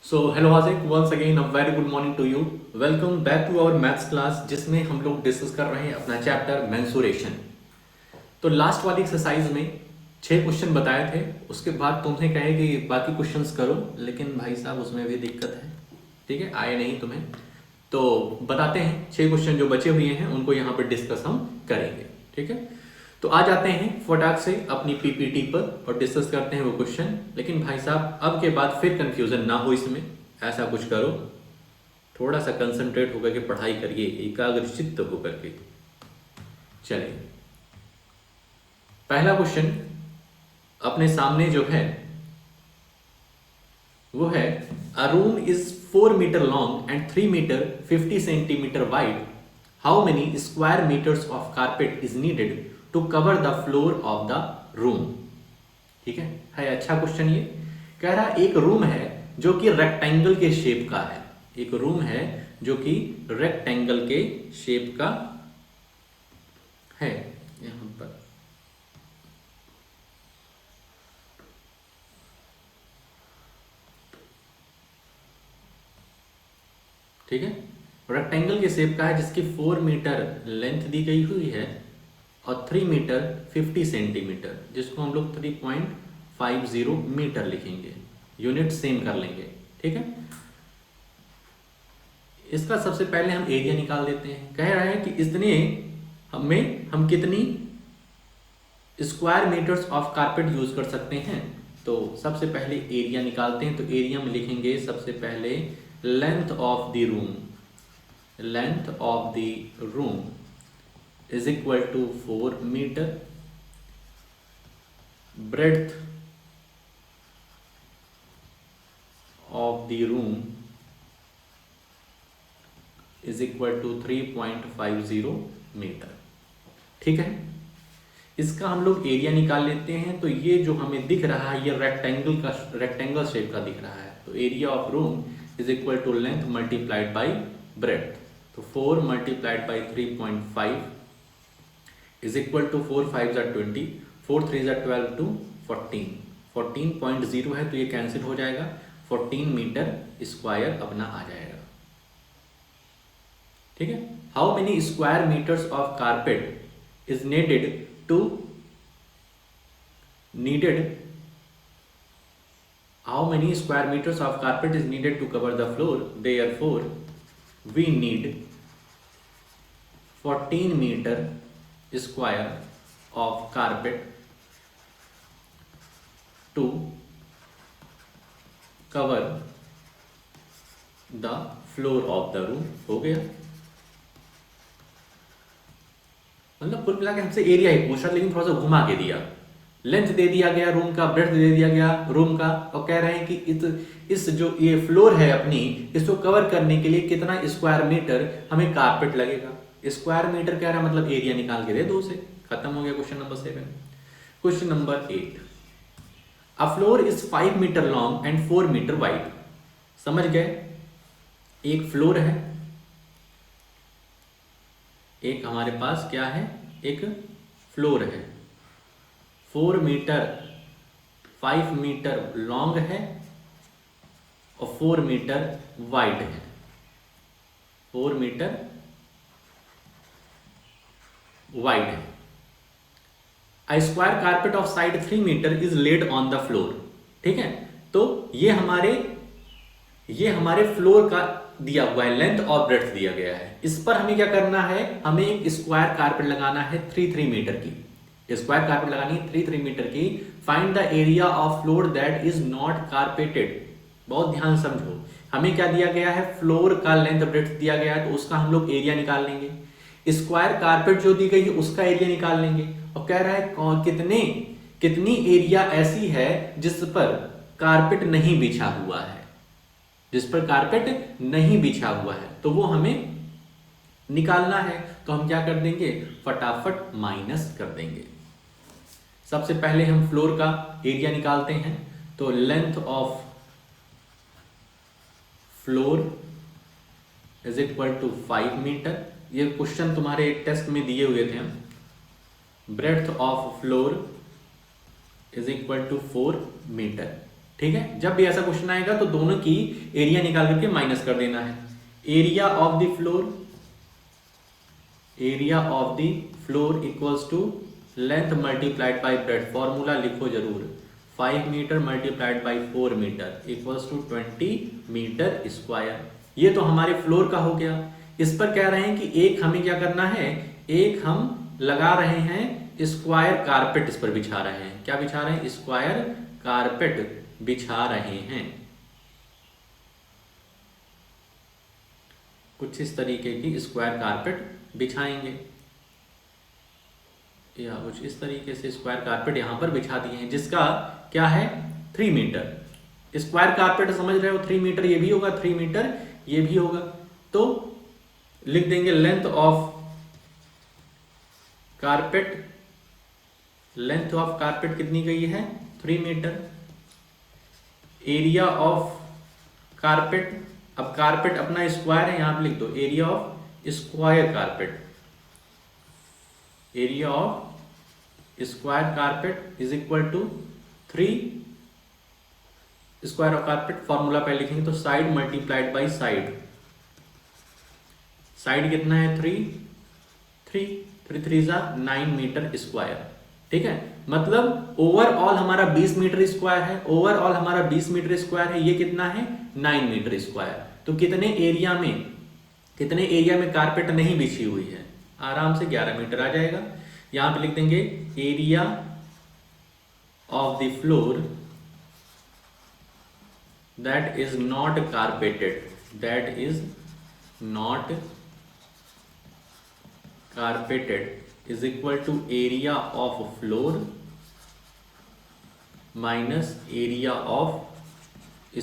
सो hello हाजिक once again a very good morning to you. Welcome back to our maths class जिसमें हम लोग discuss कर रहे हैं अपना चैप्टर मेंसुरेशन। तो लास्ट वाली एक्सरसाइज में 6 क्वेश्चन बताए थे, उसके बाद तुम्हें कहे कि बाकी क्वेश्चंस करो, लेकिन भाई साहब उसमें भी दिक्कत है। ठीक है, आए नहीं तुम्हें तो बताते हैं 6 क्वेश्चन जो बचे हुए हैं उनको यहाँ पर डिस्कस हम करेंगे। ठीक है, तो आ जाते हैं फटाक से अपनी पीपीटी पर और डिस्कस करते हैं वो क्वेश्चन। लेकिन भाई साहब अब के बाद फिर कंफ्यूजन ना हो इसमें, ऐसा कुछ करो, थोड़ा सा कंसंट्रेट होकर के पढ़ाई करिए, एकाग्रचित्त होकर के। चलिए, पहला क्वेश्चन अपने सामने जो है वो है, a room is 4 metre long and 3 metre 50 centimetre wide. How many square metres of carpet is needed to cover the floor of the room. ठीक है अच्छा क्वेश्चन। ये कह रहा है एक रूम है जो कि रेक्टेंगल के शेप का है, एक रूम है जो कि रेक्टेंगल के शेप का है। यहां पर ठीक है, रेक्टेंगल के शेप का है जिसकी 4 मीटर लेंथ दी गई हुई है और 3 मीटर 50 सेंटीमीटर, जिसको हम लोग 3.50 मीटर लिखेंगे, यूनिट सेम कर लेंगे। ठीक है, इसका सबसे पहले हम एरिया निकाल देते हैं। कह रहा है कि इतने हम कितनी square metres of carpet use कर सकते हैं। तो सबसे पहले एरिया निकालते हैं। तो एरिया में लिखेंगे सबसे पहले length of the room, length of the room is equal to 4 meter, breadth of the room is equal to 3.50 metre. ठीक है, इसका हम लोग एरिया निकाल लेते हैं। तो ये जो हमें दिख रहा है ये रेक्टेंगल शेप का दिख रहा है। तो area of room is equal to length multiplied by breadth. तो 4 multiplied by 3.5 is equal to 4 5 are 20, 4 3 are 12 to 14, 14.0 है तो ये कैंसिल हो जाएगा, 14 मीटर स्क्वायर अपना आ जाएगा। ठीक है, how many square metres of carpet is how many square metres of carpet is needed to cover the floor, therefore we need 14 metre square of carpet to cover the floor of the room। हो गया, मतलब कुल मिला के हमसे area ही पूछ रहा, लेकिन थोड़ा सा घुमा के दिया। लेंथ दे दिया गया रूम का, ब्रेड्थ दे दिया गया रूम का, और कह रहे हैं कि इस जो ये फ्लोर है अपनी, इसको कवर करने के लिए कितना स्क्वायर मीटर हमें कारपेट लगेगा। स्क्वायर मीटर कह रहा है मतलब एरिया निकाल के दे दो उसे, खत्म हो गया question number 7। Question number 8, a floor is 5 metre long and 4 metre wide. समझ गए, एक फ्लोर है, एक हमारे पास क्या है, एक फ्लोर है, 4 मीटर 5 मीटर लॉन्ग है और 4 मीटर वाइड है, 4 मीटर वाइड है। A square carpet of side 3 meter is laid on the floor। ठीक है, तो ये हमारे फ्लोर का दिया हुआ है, लेंथ और ब्रेड्थ दिया गया है। इस पर हमें क्या करना है, हमें एक स्क्वायर कारपेट लगाना है 3 मीटर की, स्क्वायर कारपेट लगानी है 3 मीटर की। Find the area of floor that is not carpeted. बहुत ध्यान समझो, हमें क्या दिया गया है, फ्लोर का लेंथ ब्रेड्थ दिया गया है, तो उसका हम लोग एरिया निकाल लेंगे। स्क्वायर कारपेट जो दी गई है उसका एरिया निकाल लेंगे। और कह रहा है कितनी एरिया ऐसी है जिस पर कारपेट नहीं बिछा हुआ है, जिस पर कारपेट नहीं बिछा हुआ है, तो वो हमें निकालना है। तो हम क्या कर देंगे, फटाफट माइनस कर देंगे। सबसे पहले हम फ्लोर का एरिया निकालते हैं। तो length of floor is equal to 5 metre, ये क्वेश्चन तुम्हारे टेस्ट में दिए हुए थे हम। Breadth of floor is equal to 4 metre. ठीक है, जब भी ऐसा क्वेश्चन आएगा तो दोनों की एरिया निकाल करके माइनस कर देना है। Area of the floor equals to length multiplied by breadth. Formula लिखो जरूर, 5 metre multiplied by 4 metre equals to 20 metre square. ये तो हमारे फ्लोर का हो गया। इस पर कह रहे हैं कि एक हमें क्या करना है, एक हम लगा रहे हैं स्क्वायर कारपेट, इस पर बिछा रहे हैं। क्या बिछा रहे हैं? स्क्वायर कारपेट बिछा रहे हैं। कुछ इस तरीके की स्क्वायर कारपेट बिछाएंगे, या कुछ इस तरीके से स्क्वायर कारपेट यहां पर बिछा दिए हैं, जिसका क्या है 3 मीटर। स्क्वायर कारपेट समझ रहे हो, 3 मीटर ये भी होगा, 3 मीटर ये भी होगा। तो लिख देंगे लेंथ ऑफ कारपेट कितनी गई है? 3 मीटर। एरिया ऑफ कारपेट, अब कारपेट अपना स्क्वायर है, यहां पे लिख दो area of square carpet. Area of square carpet is equal to 3 square of carpet. Formula पहले लिखेंगे तो side multiplied by side. Side कितना है? 3 जा 9 मीटर स्क्वायर। ठीक है, मतलब ओवरऑल हमारा 20 मीटर स्क्वायर है। ओवरऑल हमारा 20 मीटर स्क्वायर है, ये कितना है? 9 मीटर स्क्वायर। तो कितने एरिया में कारपेट नहीं बिछी हुई है? आराम से 11 मीटर आ जाएगा। यहां पे लिख देंगे area of the floor that is not carpeted is equal to area of floor minus area of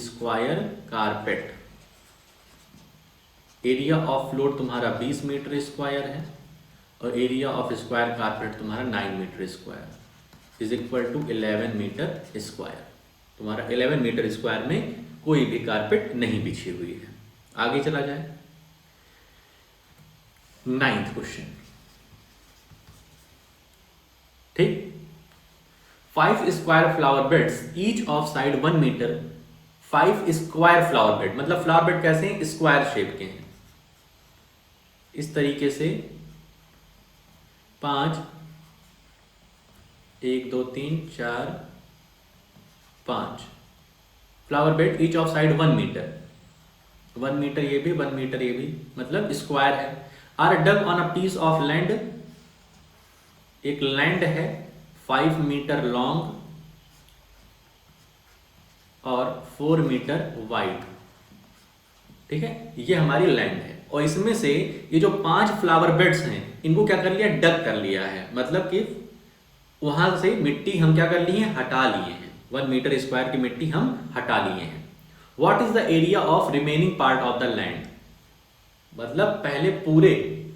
square carpet। Area of floor तुम्हारा 20 मीटर स्क्वायर है और एरिया ऑफ स्क्वायर कारपेट तुम्हारा 9 metre square is equal to 11 metre square. तुम्हारा 11 metre square में कोई भी carpet नहीं बिछी हुई है। आगे चला जाए, 9th क्वेश्चन। ठीक, 5 square flower beds each of side 1 metre. 5 square flower bed, मतलब फ्लावर बेड कैसे हैं? स्क्वायर शेप के हैं। इस तरीके से 5 1 2 3 4 5 flower bed each of side 1 metre. 1 metre ये भी, 1 मीटर ये भी, मतलब स्क्वायर है। Are dug on a piece of land. एक लैंड है 5 मीटर लॉन्ग और 4 मीटर वाइड। ठीक है, ये हमारी लैंड है और इसमें से ये जो 5 फ्लावर बेड्स हैं इनको क्या कर लिया? डग कर लिया है, मतलब कि वहां से मिट्टी हम क्या कर लिए हैं? हटा लिए हैं। 1 मीटर स्क्वायर की मिट्टी हम हटा लिए हैं। What is the area of remaining part of the land? मतलब पहले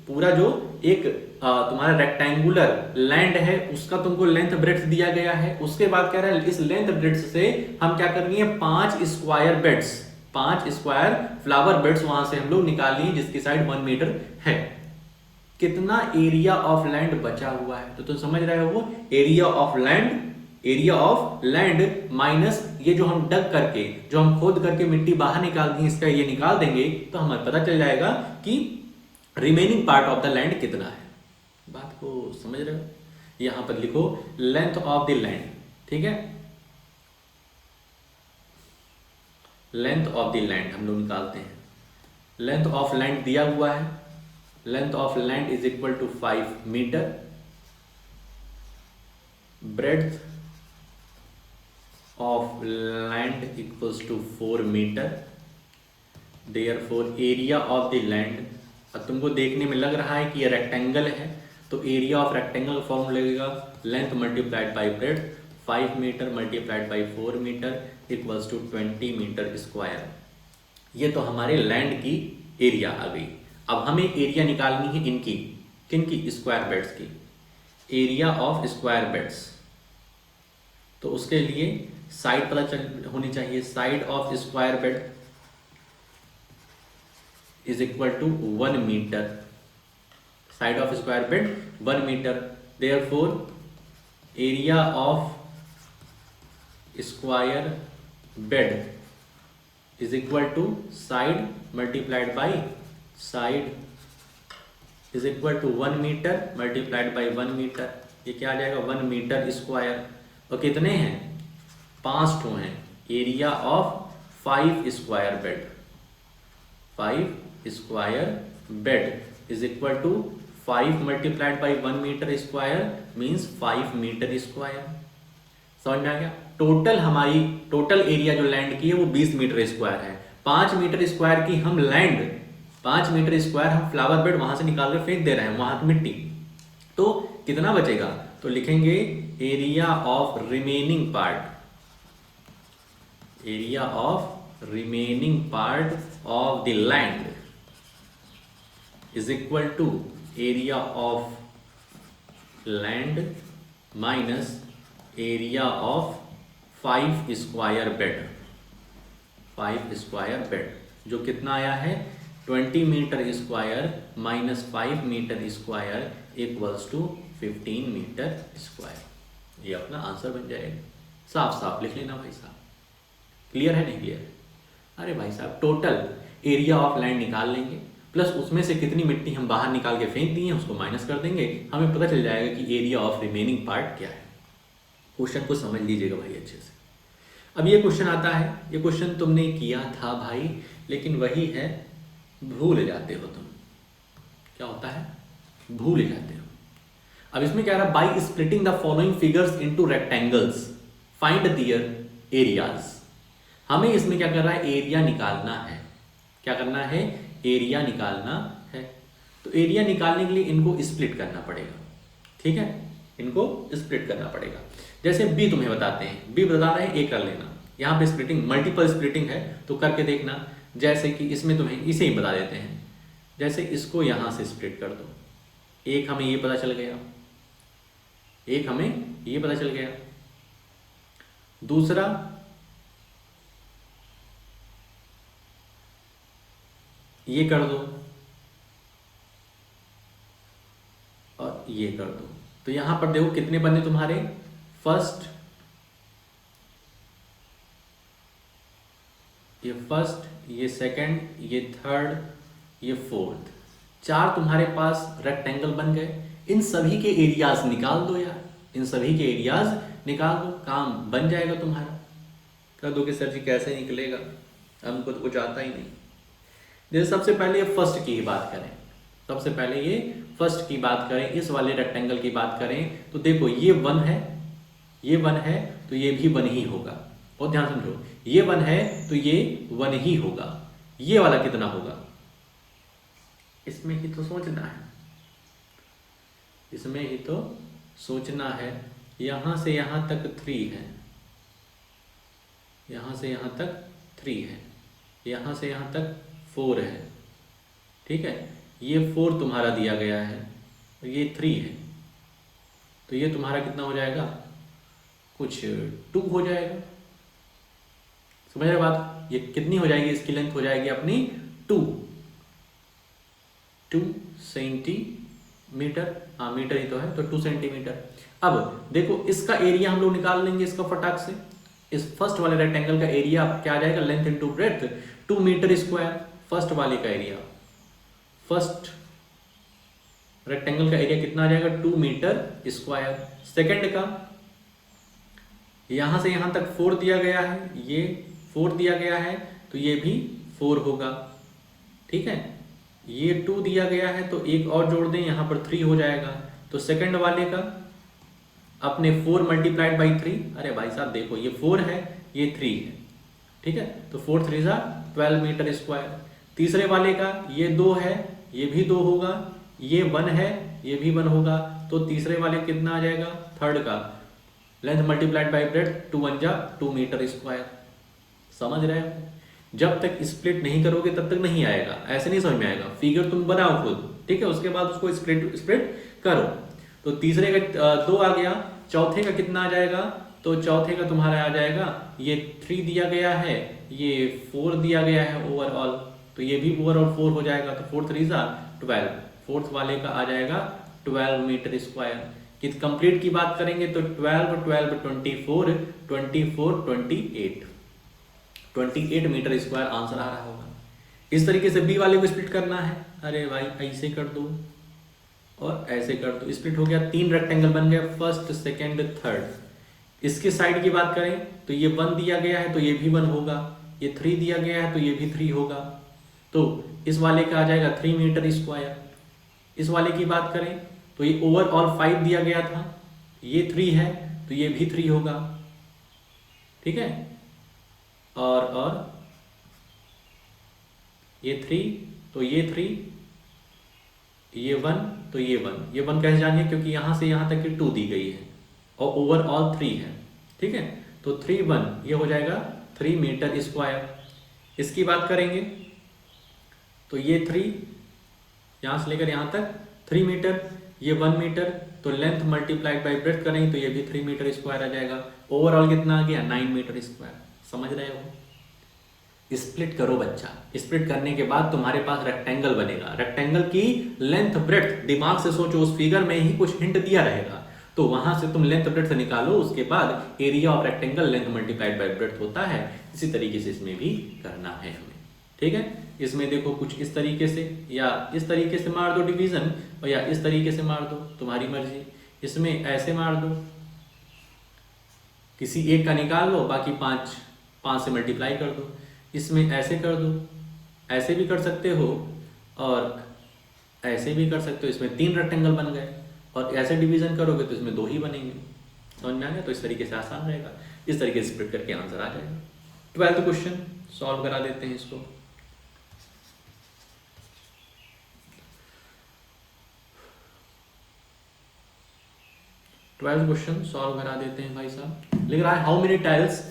पूरा जो एक तुम्हारा रेक्टेंगुलर लैंड है उसका तुमको लेंथ ब्रेड्थ दिया गया है। उसके बाद कह रहा है इस लेंथ ब्रेड्थ से हम क्या करनी है? 5 square beds, 5 square flower beds वहां से हम लोग निकाल लिए जिसकी साइड 1 मीटर है। कितना एरिया ऑफ लैंड बचा हुआ है? तो तुम समझ रहे हो, वो एरिया ऑफ लैंड माइनस ये जो हम डग करके, जो हम खोद करके मिट्टी बाहर निकाल दी, इसका ये निकाल देंगे तो हमें पता चल जाएगा कि remaining part of the land कितना है। बात को समझ रहे हो? यहां पर लिखो लेंथ ऑफ द लैंड। ठीक है, लेंथ ऑफ द लैंड हम लोग निकालते हैं। लेंथ ऑफ लैंड दिया हुआ है, length of land is equal to 5 metre. Breadth of land equals to 4 metre. Therefore area of the land, अब तुमको देखने में लग रहा है कि ये रेक्टेंगल है तो एरिया ऑफ रेक्टेंगल का फॉर्मूला लगेगा length multiplied by breadth. 5 metre multiplied by 4 metre equals to 20 metre square. ये तो हमारे लैंड की एरिया आ गई। अब हमें एरिया निकालनी है इनकी, किनकी? स्क्वायर बेड्स की। एरिया ऑफ स्क्वायर बेड्स, तो उसके लिए साइड पता होनी चाहिए। Side of square bed is equal to 1 metre. Side of square bed 1 metre. Therefore area of square bed is equal to side multiplied by side is equal to 1 metre multiplied by 1 metre. ये क्या आ जाएगा 1 metre square. और कितने हैं 5 ठो हैं। Area of 5 square bed, 5 square bed is equal to 5 multiplied by 1 metre square means 5 metre square. समझ में आ गया। हमारी टोटल एरिया जो लैंड की है वो 20 मीटर स्क्वायर है। 5 मीटर स्क्वायर की हम लैंड 5 मीटर स्क्वायर हम फ्लावर बेड वहां से निकाल कर फेंक दे रहे हैं, वहां मिट्टी, तो कितना बचेगा? तो लिखेंगे area of remaining part, area of remaining part of the land is equal to area of land minus area of 5 square bed, 5 square bed, जो कितना आया है 20 metre square minus 5 metre square equals to 15 metre square. ये अपना answer बन जाएगा। साफ साफ लिख लेना भाई साहब। क्लियर है नहीं क्लियर? अरे भाई साहब टोटल एरिया ऑफ लैंड निकाल लेंगे प्लस उसमें से कितनी मिट्टी हम बाहर निकाल के फेंक दिए उसको माइनस कर देंगे, हमें पता चल जाएगा कि एरिया ऑफ रिमेनिंग पार्ट क्या है। क्वेश्चन को समझ लीजिएगा भाई अच्छे से। अब ये क्वेश्चन आता है, ये क्वेश्चन तुमने किया था भाई, लेकिन वही है भूल जाते हो तुम। क्या होता है? भूल जाते हो। अब इसमें क्या रहा, by splitting the following figures into rectangles find there areas. हमें इसमें क्या कर रहा है, एरिया निकालना है। क्या करना है? एरिया निकालना है। तो एरिया निकालने के लिए इनको स्प्लिट करना पड़ेगा, ठीक है, इनको स्प्लिट करना पड़ेगा। जैसे बी तुम्हें बताते हैं, बी बता रहे हैं ए कर लेना। यहाँ पे स्प्लिटिंग मल्टीपल स्प्लिटिंग है तो करके देखना। जैसे कि इसमें तुम्हें इसे ही बता देते हैं, जैसे इसको यहाँ से स्प्लिट कर दो। एक हमें ये पता चल गया, एक हमें ये पता चल गया, दूसरा ये कर दो और ये कर दो। तो यहां पर देखो कितने बने तुम्हारे, फर्स्ट, ये फर्स्ट, ये सेकंड, ये थर्ड, ये फोर्थ, 4 तुम्हारे पास रेक्टेंगल बन गए। इन सभी के एरियाज निकाल दो यार, इन सभी के एरियाज निकाल दो, काम बन जाएगा तुम्हारा। कर दो कि सर जी कैसे निकलेगा, हमको तो कुछ आता ही नहीं। जैसे सबसे पहले ये फर्स्ट की ही बात करें, सबसे पहले ये फर्स्ट की बात करें, इस वाले रेक्टेंगल की बात करें तो देखो ये 1 है, ये 1 है तो ये भी 1 ही होगा। बहुत ध्यान समझो, ये 1 है तो ये 1 ही होगा। ये वाला कितना होगा, इसमें ही तो सोचना है, इसमें ही तो सोचना है। यहां से यहां तक 3 है, यहां से यहां तक 3 है, यहां से यहां तक 4 है, ठीक है। ये 4 तुम्हारा दिया गया है और ये 3 है, तो ये तुम्हारा कितना हो जाएगा, कुछ 2 हो जाएगा। समझ रहे बात? ये कितनी हो जाएगी, इसकी लेंथ हो जाएगी अपनी 2 सेंटीमीटर, हाँ मीटर ही तो है, तो 2 सेंटीमीटर। अब देखो इसका एरिया हम लोग निकाल लेंगे इसका फटाक से। इस फर्स्ट वाले रेक्टेंगल का एरिया क्या आ जाएगा, length into breadth 2 metre square. First वाले का एरिया, फर्स्ट रेक्टेंगल का एरिया कितना आ जाएगा, 2 मीटर स्क्वायर। सेकंड का यहां से यहां तक 4 दिया गया है, ये 4 दिया गया है तो ये भी 4 होगा, ठीक है। ये 2 दिया गया है तो एक और जोड़ दें, यहां पर 3 हो जाएगा। तो सेकंड वाले का अपने 4 मल्टीप्लाइड बाई 3, अरे भाई साहब देखो ये 4 है ये 3 है, ठीक है, तो 4 3 12 मीटर स्क्वायर। तीसरे वाले का ये 2 है, ये भी 2 होगा, ये 1 है, ये भी 1 होगा, तो तीसरे वाले कितना आ जाएगा, थर्ड का length multiplied by breadth 2 1 2 metre square. समझ रहे हो? जब तक स्प्लिट नहीं करोगे तब तक नहीं आएगा, ऐसे नहीं समझ में आएगा। फिगर तुम बनाओ खुद, ठीक है, उसके बाद उसको स्प्लिट करो। तो तीसरे का 2 आ गया, चौथे का कितना आ जाएगा, तो चौथे का तुम्हारा आ जाएगा, ये 3 दिया गया है, ये 4 दिया गया है ओवरऑल, तो ये भी ओवरऑल 4 हो जाएगा, तो 4 3 12। फोर्थ वाले का आ जाएगा 12 मीटर स्क्वायर। कि कंप्लीट की बात करेंगे तो 12 12 24 24 28, 28 मीटर स्क्वायर आंसर आ रहा होगा। इस तरीके से बी वाले को स्प्लिट करना है, अरे भाई ऐसे कर दो और ऐसे कर दो, स्प्लिट हो गया, 3 रेक्टेंगल बन गया, फर्स्ट सेकेंड थर्ड। इसके साइड की बात करें तो ये 1 दिया गया है तो ये भी 1 होगा, ये 3 दिया गया है तो ये भी 3 होगा, तो इस वाले का आ जाएगा 3 मीटर स्क्वायर। इस वाले की बात करें तो ये ओवरऑल 5 दिया गया था, ये 3 है तो ये भी 3 होगा, ठीक है, और ये 3 तो ये 3, ये 1 तो ये 1, ये 1 कैसे जानिए क्योंकि यहां से यहां तक की 2 दी गई है और ओवरऑल 3 है, ठीक है, तो 3 1 ये हो जाएगा 3 मीटर स्क्वायर। इसकी बात करेंगे तो ये 3 यहां से लेकर यहां तक 3 मीटर, ये 1 मीटर, तो लेंथ मल्टीप्लाइड बाई ब्रेड्थ करेंगे तो ये भी 3 मीटर स्क्वायर आ जाएगा। ओवरऑल कितना आ गया 9 मीटर स्क्वायर। समझ रहे हो? स्प्लिट करो बच्चा, स्प्लिट करने के बाद तुम्हारे पास रेक्टेंगल बनेगा, रेक्टेंगल की लेंथ ब्रेड्थ दिमाग से सोचो, उस फिगर में ही कुछ हिंट दिया रहेगा तो वहां से तुम लेंथ ब्रेड्थ निकालो, उसके बाद area of rectangle length multiplied by breadth होता है। इसी तरीके से इसमें भी करना है हमें, ठीक है। इसमें देखो कुछ इस तरीके से या इस तरीके से मार दो डिवीजन, और या इस तरीके से मार दो, तुम्हारी मर्जी। इसमें ऐसे मार दो, किसी एक का निकाल लो, बाकी 5 से मल्टीप्लाई कर दो। इसमें ऐसे कर दो, ऐसे भी कर सकते हो और ऐसे भी कर सकते हो। इसमें 3 रेक्टेंगल बन गए, और ऐसे डिवीजन करोगे तो इसमें 2 ही बनेंगे। समझ में आ गया? तो इस तरीके से आसान रहेगा, इस तरीके से स्प्लिट करके आंसर आ जाएगा। 12th क्वेश्चन सॉल्व करा देते हैं इसको। ट्वेल्थ क्वेश्चन सॉल्व करा देते हैं भाई साहब। लिख रहा है how many tiles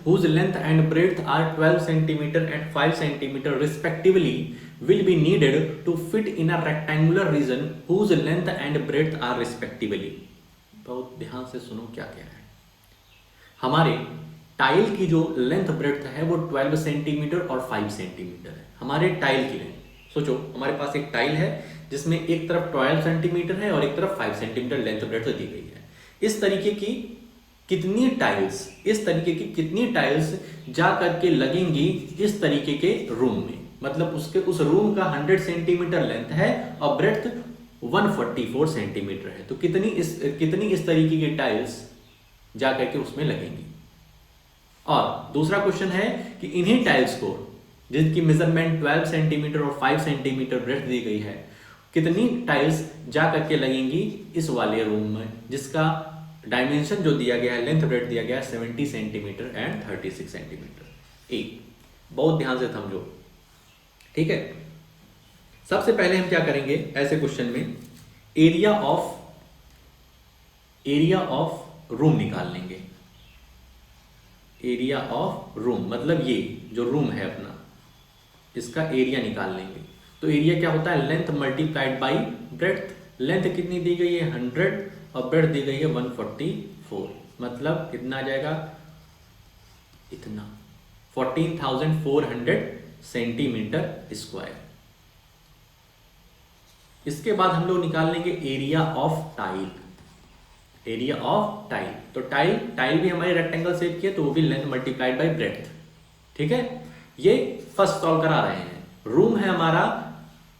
whose length and breadth are 12 centimeter and 5 centimeter respectively will be needed to fit in a rectangular region whose length and breadth are respectively। बहुत ध्यान से सुनो क्या कह रहा है। हमारे टाइल की जो लेंथ ब्रेड्थ है वो 12 सेंटीमीटर और 5 सेंटीमीटर है। हमारे टाइल की लेंथ सोचो, हमारे पास एक टाइल है जिसमें एक तरफ 12 सेंटीमीटर है और एक तरफ 5 सेंटीमीटर लेंथ ब्रेड्थ दी गई है। इस तरीके की कितनी टाइल्स जा करके लगेंगी इस तरीके के रूम में, मतलब उसके उस रूम का 100 सेंटीमीटर लेंथ है और ब्रेड्थ 144 सेंटीमीटर है, तो कितनी इस तरीके की टाइल्स जा करके उसमें लगेंगी। और दूसरा क्वेश्चन है कि इन्हीं टाइल्स को जिनकी मेजरमेंट 12 सेंटीमीटर और 5 सेंटीमीटर ब्रेड्थ दी गई है, कितनी टाइल्स जा करके लगेंगी इस वाले रूम में, जिसका डायमेंशन जो दिया गया है, लेंथ ब्रेड्थ दिया गया है 70 सेंटीमीटर एंड 36 सेंटीमीटर। एक बहुत ध्यान से समझो, ठीक है। सबसे पहले हम क्या करेंगे ऐसे क्वेश्चन में, एरिया ऑफ रूम निकाल लेंगे। एरिया ऑफ रूम मतलब ये जो रूम है अपना, इसका एरिया निकाल लेंगे। तो एरिया क्या होता है, length multiplied by breadth. Length कितनी दी गई है 100 और ब्रेड्थ दी गई है 144, मतलब कितना आ जाएगा, इतना 14,400 सेंटीमीटर स्क्वायर। इसके बाद हम लोग निकाल लेंगे area of tile. Area of tile, तो टाइल भी हमारे रेक्टेंगल शेप की है, तो वो भी लेंथ मल्टीप्लाइड बाई ब्रेड्थ, ठीक है। ये फर्स्ट सॉल्व करा रहे हैं। रूम है हमारा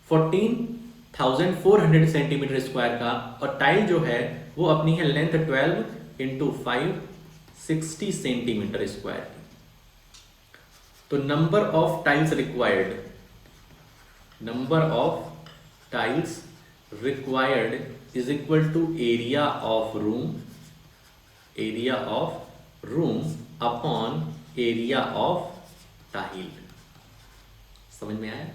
14,400 सेंटीमीटर स्क्वायर का, और टाइल जो है वो अपनी है लेंथ 12 इंटू 5 60 सेंटीमीटर स्क्वायर। तो number of tiles required is equal to area of room upon area of tile. समझ में आया?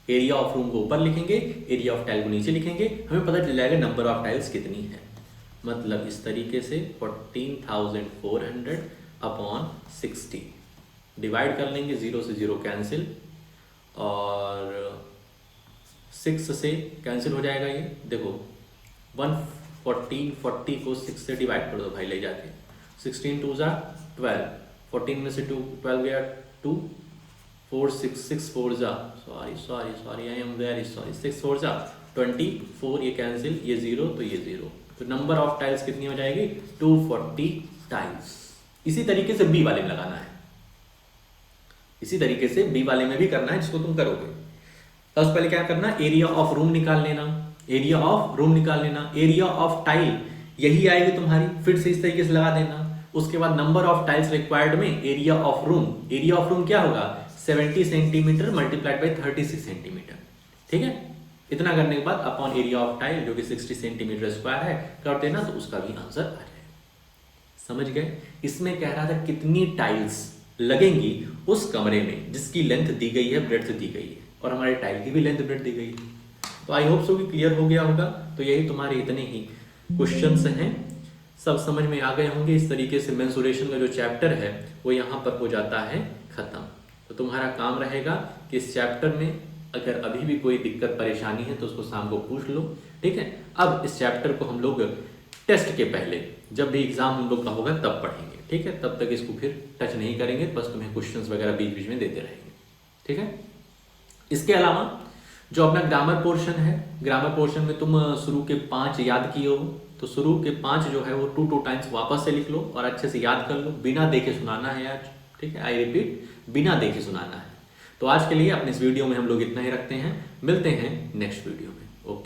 एरिया ऑफ रूम को ऊपर लिखेंगे, एरिया ऑफ टाइल को नीचे लिखेंगे, हमें पता चल जाएगा नंबर ऑफ टाइल्स कितनी है। मतलब इस तरीके से 14,400 अपॉन 60 डिवाइड कर लेंगे, 0 से 0 कैंसिल और 6 से कैंसिल हो जाएगा। ये देखो 140 को 6 से डिवाइड कर दो भाई ले जाके, 16 2 जा 12, 14 में से 12 गया 2, 4 6 4 जा sorry I am very sorry 6 4 जा 24, ये कैंसिल, ये 0 तो ये 0, तो नंबर ऑफ टाइल्स कितनी हो जाएगी 240 टाइल्स। इसी तरीके से बी वाले में लगाना है, इसी तरीके से बी वाले में भी करना है, जिसको तुम करोगे। सबसे पहले क्या करना, एरिया ऑफ रूम निकाल लेना, एरिया ऑफ रूम निकाल लेना, एरिया ऑफ टाइल यही आएगी तुम्हारी, फिर से इस तरीके से लगा देना। उसके बाद नंबर ऑफ टाइल्स रिक्वायर्ड में area of room, area of room क्या होगा 70 सेंटीमीटर मल्टीप्लाइड बाई 36 सेंटीमीटर, ठीक है। इतना करने के बाद अपॉन एरिया ऑफ टाइल जो कि 60 सेंटीमीटर स्क्वायर है कर देना, तो उसका भी आंसर आ जाएगा। समझ गए। इसमें कह रहा था कितनी टाइल्स लगेंगी उस कमरे में जिसकी लेंथ दी गई है, ब्रेड्थ दी गई है, और हमारे टाइल की भी लेंथ ब्रेड्थ दी गई है। तो आई होप सो कि क्लियर हो गया होगा। तो यही तुम्हारे इतने ही क्वेश्चंस हैं, सब समझ में आ गए होंगे। इस तरीके से मेंसुरेशन का जो चैप्टर है वो यहाँ पर हो जाता है खत्म। तो तुम्हारा काम रहेगा कि इस चैप्टर में अगर अभी भी कोई दिक्कत परेशानी है तो उसको शाम को पूछ लो, ठीक है। अब इस चैप्टर को हम लोग टेस्ट के पहले, जब भी एग्जाम हम लोग का होगा तब पढ़ेंगे, ठीक है। तब तक इसको फिर टच नहीं करेंगे, बस तुम्हें क्वेश्चंस वगैरह बीच बीच में देते रहेंगे, ठीक है। इसके अलावा जो अपना ग्रामर पोर्शन है, ग्रामर पोर्शन में तुम शुरू के 5 याद किए हो, तो शुरू के 5 जो है वो 2 टाइम्स वापस से लिख लो और अच्छे से याद कर लो। बिना देखे सुनाना है यार, ठीक है। आई रिपीट, बिना देखे सुनाना है। तो आज के लिए अपने इस वीडियो में हम लोग इतना ही रखते हैं, मिलते हैं नेक्स्ट वीडियो में। ओके।